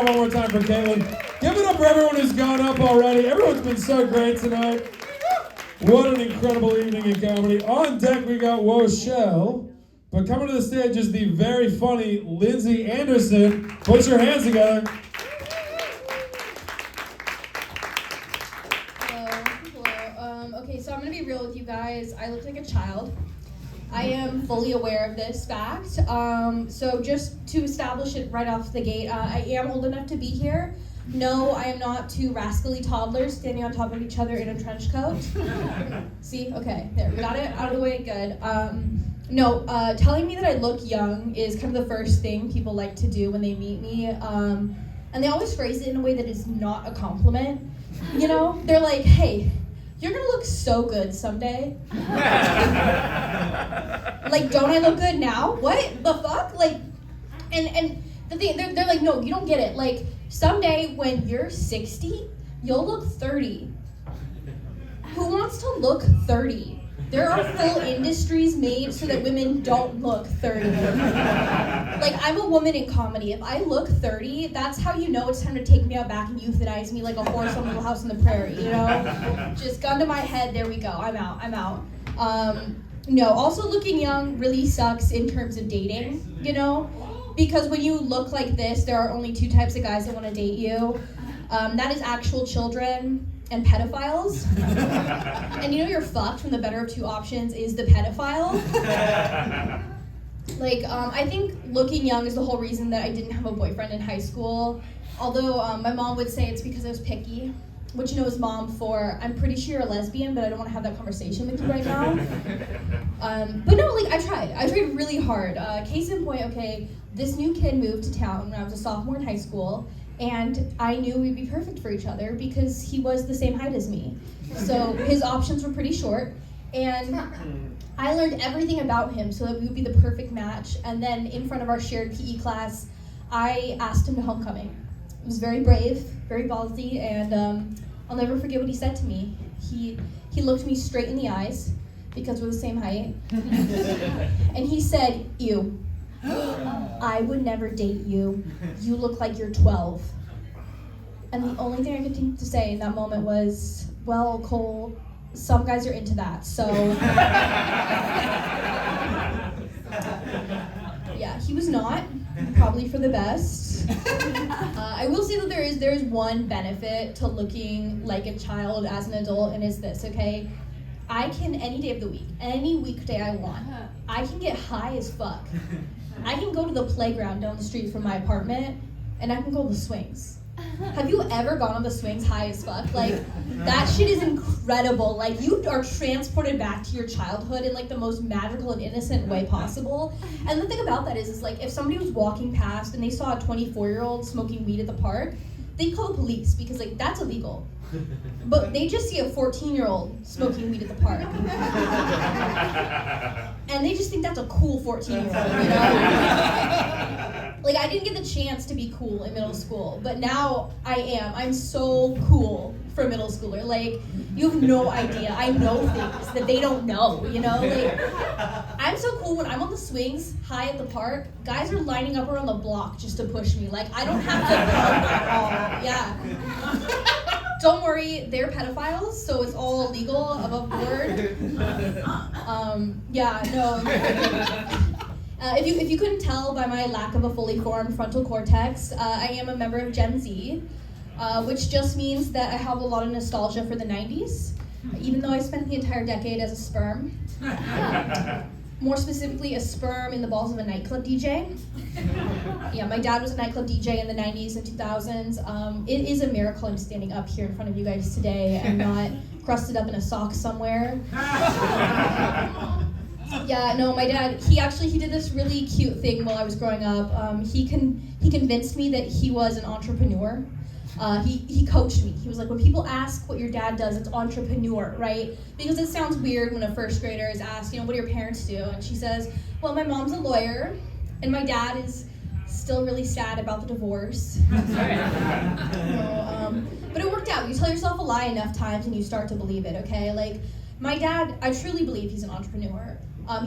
One more time for Caitlin. Give it up for everyone who's gone up already. Everyone's been so great tonight. What an incredible evening in comedy. On deck we got Wochelle, but coming to the stage is the very funny Lindsey Anderson. Put your hands together. Hello. Okay, so I'm gonna be real with you guys. I look like a child. I am fully aware of this fact. So just to establish it right off the gate, I am old enough to be here. No, I am not two rascally toddlers standing on top of each other in a trench coat. See? Okay, there, we got it out of the way, good. No, telling me that I look young is kind of the first thing people like to do when they meet me. And they always phrase it in a way that is not a compliment. You know, they're like, hey, you're gonna look so good someday. Like, don't I look good now? What the fuck? Like, and the thing, they're like, no, you don't get it. Like, someday when you're 60, you'll look 30. Who wants to look 30? There are full industries made so that women don't look 30. Like, I'm a woman in comedy. If I look 30, that's how you know it's time to take me out back and euthanize me like a horse on Little House on the Prairie, you know? Just gun to my head, there we go, I'm out. No, also looking young really sucks in terms of dating, you know? Because when you look like this, there are only two types of guys that want to date you. That is actual children and pedophiles. And you know you're fucked when the better of two options is the pedophile. Like, I think looking young is the whole reason that I didn't have a boyfriend in high school. Although my mom would say it's because I was picky, which, you know, is mom for, I'm pretty sure you're a lesbian, but I don't want to have that conversation with you right now. But no, like, I tried really hard. Case in point, okay, this new kid moved to town when I was a sophomore in high school, and I knew we'd be perfect for each other because he was the same height as me. So his options were pretty short, and I learned everything about him so that we would be the perfect match. And then in front of our shared PE class, I asked him to homecoming. It was very brave, very ballsy, and I'll never forget what he said to me. He looked me straight in the eyes because we're the same height, and he said, "Ew, I would never date you. You look like you're 12." And the only thing I could think to say in that moment was, well, Cole, some guys are into that, so. Yeah, he was not, probably for the best. I will say that there is one benefit to looking like a child as an adult, and it's this, okay? I can, any day of the week, any weekday I want, I can get high as fuck. I can go to the playground down the street from my apartment, and I can go to the swings. Have you ever gone on the swings high as fuck? Like, that shit is incredible. Like, you are transported back to your childhood in like the most magical and innocent way possible. And the thing about that is like, if somebody was walking past and they saw a 24-year-old smoking weed at the park, they'd call the police because like, that's illegal. But they just see a 14-year-old smoking weed at the park. And they just think that's a cool 14-year-old, you know? Like, I didn't get the chance to be cool in middle school, but now I am. I'm so cool for a middle schooler. Like, you have no idea. I know things that they don't know, you know? Like, I'm so cool when I'm on the swings, high at the park, guys are lining up around the block just to push me. Like, I don't have to run at all. Yeah. Don't worry, they're pedophiles, so it's all legal above board. Yeah, no. If you couldn't tell by my lack of a fully formed frontal cortex, I am a member of Gen Z, which just means that I have a lot of nostalgia for the 90s, even though I spent the entire decade as a sperm. More specifically, a sperm in the balls of a nightclub DJ. Yeah, my dad was a nightclub DJ in the 90s and 2000s. It is a miracle I'm standing up here in front of you guys today and not crusted up in a sock somewhere. Yeah, no, my dad, he did this really cute thing while I was growing up. He convinced me that he was an entrepreneur. He coached me. He was like, when people ask what your dad does, it's entrepreneur, right? Because it sounds weird when a first grader is asked, you know, what do your parents do? And she says, well, my mom's a lawyer, and my dad is still really sad about the divorce. But it worked out. You tell yourself a lie enough times and you start to believe it, okay? Like, my dad, I truly believe he's an entrepreneur.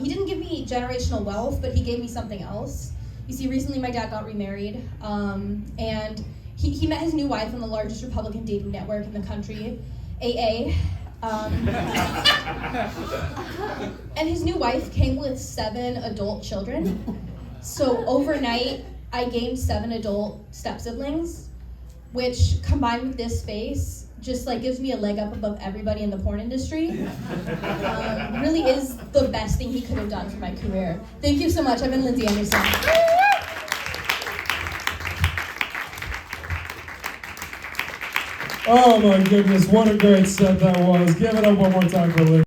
He didn't give me generational wealth, but he gave me something else. You see, recently my dad got remarried, and he met his new wife on the largest Republican dating network in the country, AA. And his new wife came with 7 adult children. So overnight, I gained 7 adult step-siblings, which combined with this space just like gives me a leg up above everybody in the porn industry. Really is the best thing he could have done for my career. Thank you so much. I've been Lindsey Anderson. Oh my goodness, what a great set that was. Give it up one more time for Lindsey.